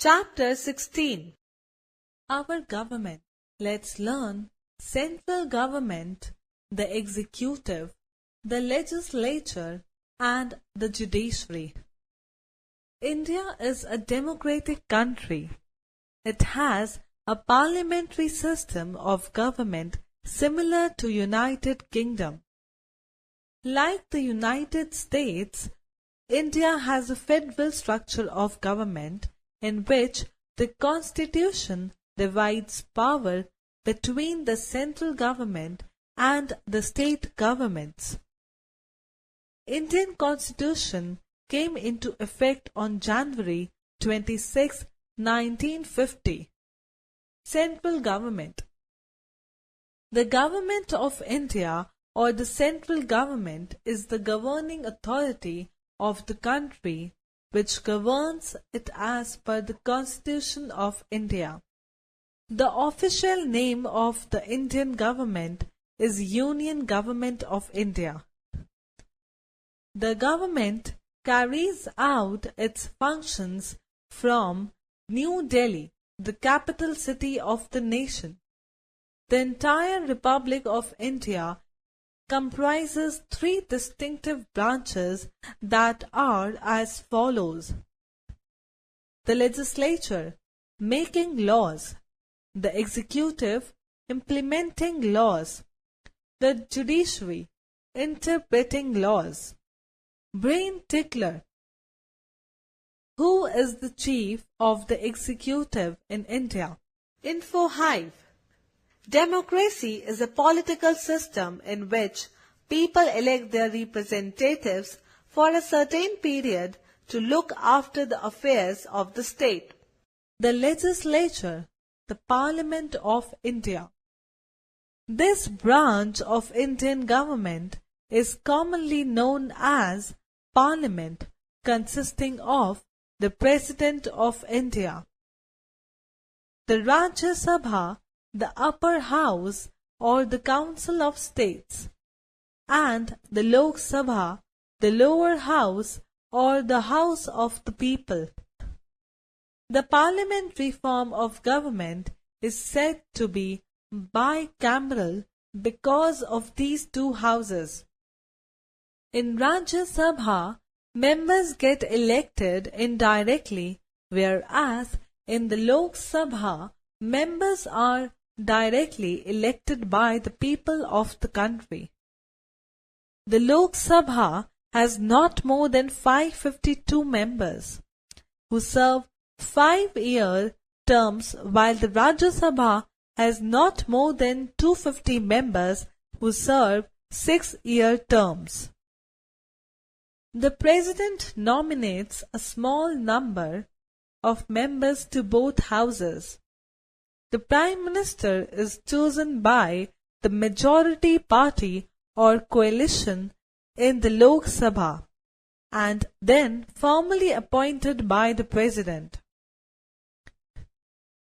Chapter 16. Our government. Let's learn central government, the executive, the legislature, and the judiciary. India is a democratic country. It has a parliamentary system of government similar to United Kingdom. Like the United States, India has a federal structure of government in which the Constitution divides power between the central government and the state governments. Indian Constitution came into effect on January 26, 1950. Central government. The Government of India or the central government is the governing authority of the country which governs it as per the Constitution of India. The official name of the Indian government is Union Government of India. The government carries out its functions from New Delhi, the capital city of the nation. The entire Republic of India comprises three distinctive branches that are as follows: the legislature, making laws; the executive, implementing laws; the judiciary, interpreting laws. Brain tickler. Who is the chief of the executive in India? Info hive. Democracy is a political system in which people elect their representatives for a certain period to look after the affairs of the state. The legislature, the Parliament of India. This branch of Indian government is commonly known as Parliament, consisting of the President of India, the Rajya Sabha, the upper house or the Council of States, and the Lok Sabha, the lower house or the House of the People. The parliamentary form of government is said to be bicameral because of these two houses. In Rajya Sabha, members get elected indirectly, whereas in the Lok Sabha, members are directly elected by the people of the country. The Lok Sabha has not more than 552 members who serve 5-year terms, while the Rajya Sabha has not more than 250 members who serve 6-year terms. The President nominates a small number of members to both houses. The Prime Minister is chosen by the majority party or coalition in the Lok Sabha and then formally appointed by the President.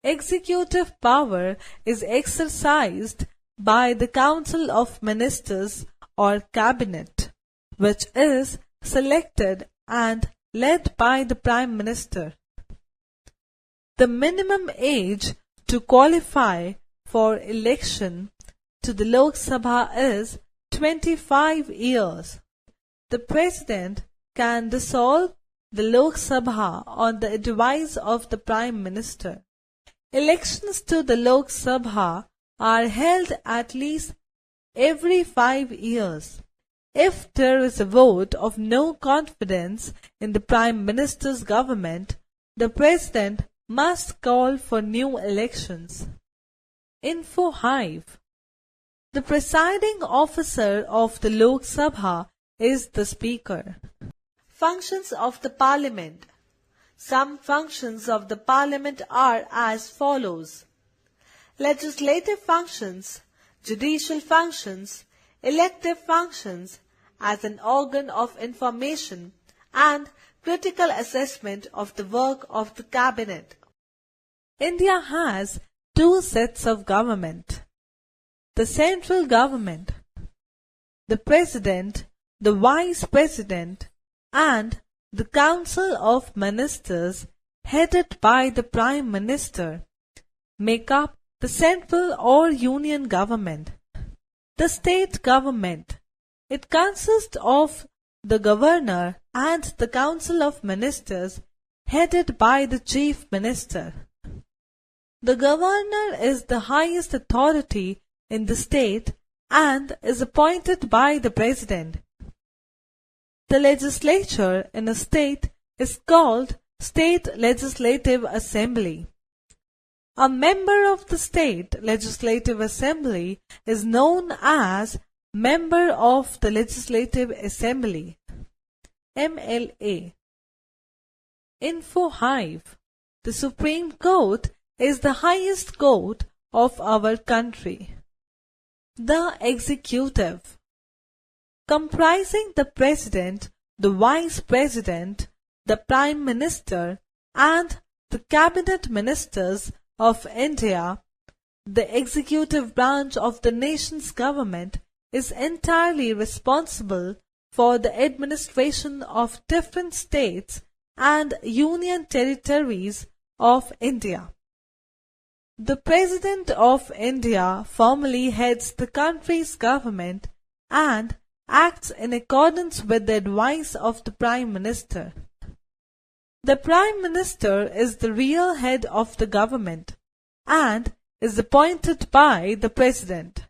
Executive power is exercised by the Council of Ministers or Cabinet, which is selected and led by the Prime Minister. The minimum age to qualify for election to the Lok Sabha is 25 years. The President can dissolve the Lok Sabha on the advice of the Prime Minister. Elections to the Lok Sabha are held at least every 5 years. If there is a vote of no confidence in the Prime Minister's government, the President must call for new elections. Info hive. The presiding officer of the Lok Sabha is the Speaker. Functions of the Parliament. Some functions of the Parliament are as follows: legislative functions, judicial functions, elective functions as an organ of information, and critical assessment of the work of the Cabinet. India has two sets of government: the central government, the President, the Vice President, and the Council of Ministers headed by the Prime Minister, make up the central or union government. The state government. It consists of the governor and the council of ministers headed by the chief minister. The governor is the highest authority in the state and is appointed by the president. The legislature in a state is called State Legislative Assembly. A member of the State Legislative Assembly is known as Member of the Legislative Assembly, MLA. Info Hive. The Supreme Court is the highest court of our country. The Executive. Comprising the President, the Vice President, the Prime Minister, and the Cabinet Ministers of India, the executive branch of the nation's government is entirely responsible for the administration of different states and union territories of India. The President of India formally heads the country's government and acts in accordance with the advice of the Prime Minister. The Prime Minister is the real head of the government and is appointed by the President.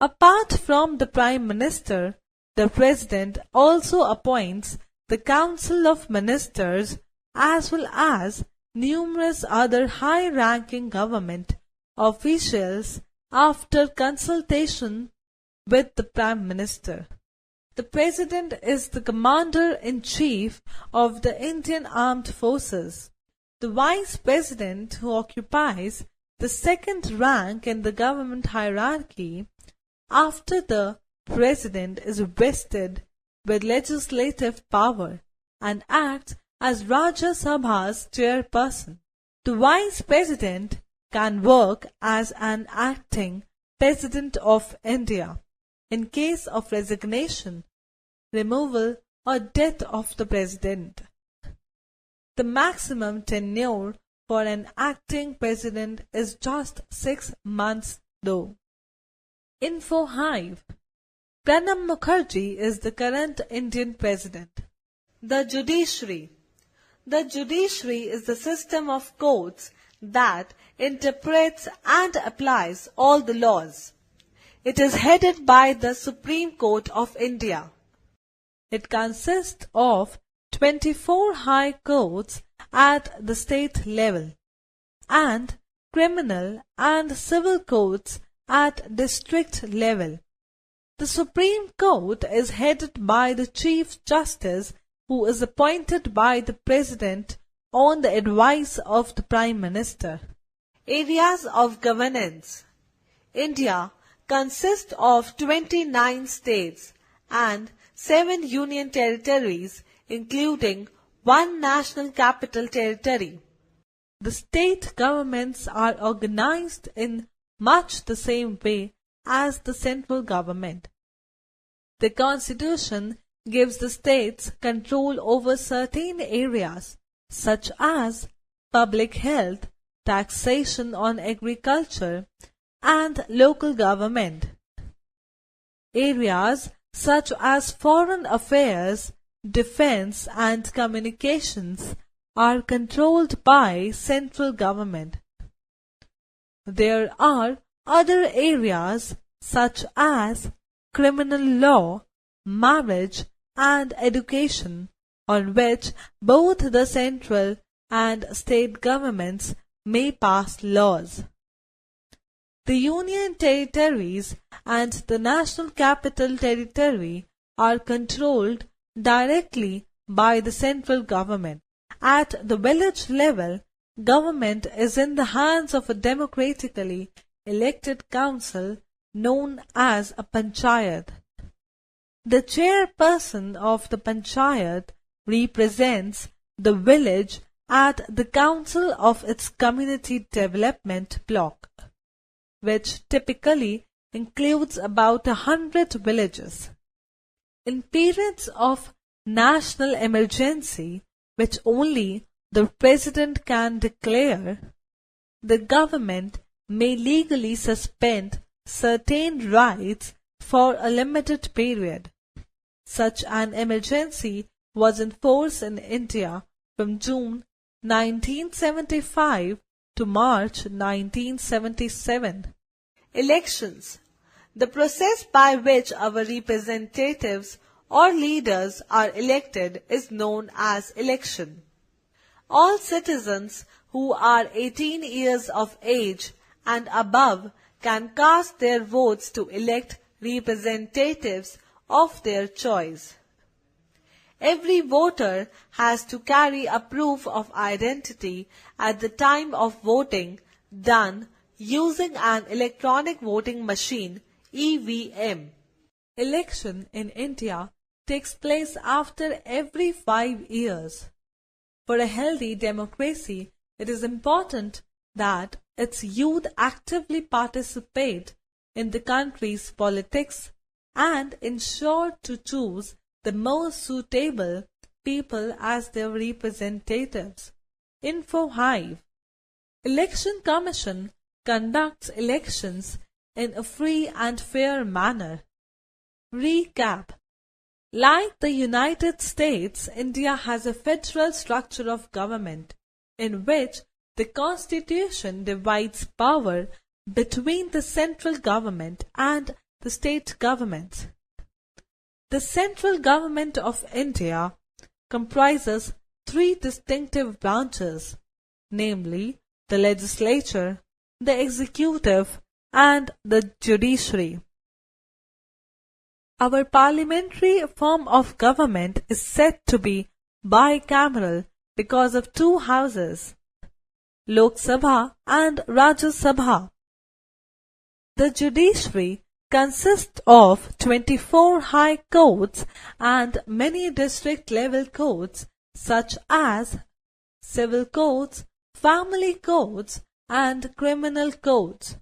Apart from the Prime Minister, the President also appoints the Council of Ministers as well as numerous other high-ranking government officials after consultation with the Prime Minister. The President is the Commander-in-Chief of the Indian Armed Forces. The Vice President, who occupies the second rank in the government hierarchy after the President, is vested with legislative power and acts as Rajya Sabha's chairperson. The Vice President can work as an acting President of India in case of resignation, removal or death of the President. The maximum tenure for an acting President is just 6 months though. Info Hive. Pranab Mukherjee is the current Indian President. The Judiciary. The judiciary is the system of courts that interprets and applies all the laws. It is headed by the Supreme Court of India. It consists of 24 high courts at the state level and criminal and civil courts at district level. The Supreme Court is headed by the Chief Justice, who is appointed by the President on the advice of the Prime Minister. Areas of governance. India consists of 29 states and 7 union territories, including 1 national capital territory. The state governments are organized in much the same way as the central government. The Constitution gives the states control over certain areas such as public health, taxation on agriculture, and local government. Areas such as foreign affairs, defense, and communications are controlled by central government. There are other areas such as criminal law, marriage, and education on which both the central and state governments may pass laws. The union territories and the national capital territory are controlled directly by the central government. At the village level, government is in the hands of a democratically elected council known as a panchayat. The chairperson of the panchayat represents the village at the council of its community development block, which typically includes about 100 villages. In periods of national emergency, which only the President can declare, the government may legally suspend certain rights for a limited period. Such an emergency was in force in India from June 1975 to March 1977. Elections. The process by which our representatives or leaders are elected is known as election. All citizens who are 18 years of age and above can cast their votes to elect representatives of their choice. Every voter has to carry a proof of identity at the time of voting done using an electronic voting machine (EVM). Election in India takes place after every 5 years. For a healthy democracy, it is important that its youth actively participate in the country's politics and ensure to choose the most suitable people as their representatives. Info Hive. Election Commission conducts elections in a free and fair manner. Recap. Like the United States, India has a federal structure of government in which the Constitution divides power between the central government and the state governments. The central government of India comprises 3 distinctive branches, namely the legislature, the executive, and the judiciary. Our parliamentary form of government is said to be bicameral because of 2 houses, Lok Sabha and Rajya Sabha. The judiciary consists of 24 high courts and many district-level courts such as civil courts, family courts, and criminal courts.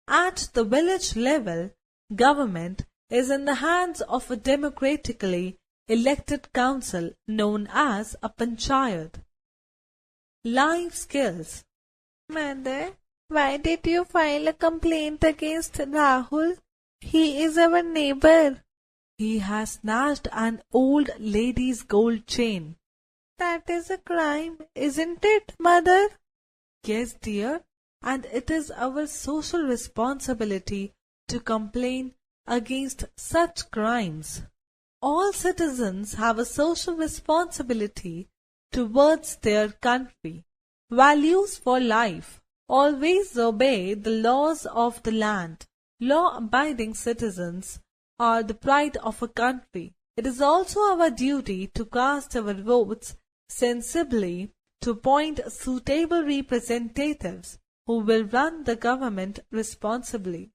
At the village level, government is in the hands of a democratically elected council known as a panchayat. Life skills. Mother, why did you file a complaint against Rahul? He is our neighbor. He has snatched an old lady's gold chain. That is a crime, isn't it, Mother? Yes, dear, and it is our social responsibility to complain against such crimes. All citizens have a social responsibility towards their country. Values for life. Always obey the laws of the land. Law-abiding citizens are the pride of a country. It is also our duty to cast our votes sensibly to appoint suitable representatives who will run the government responsibly.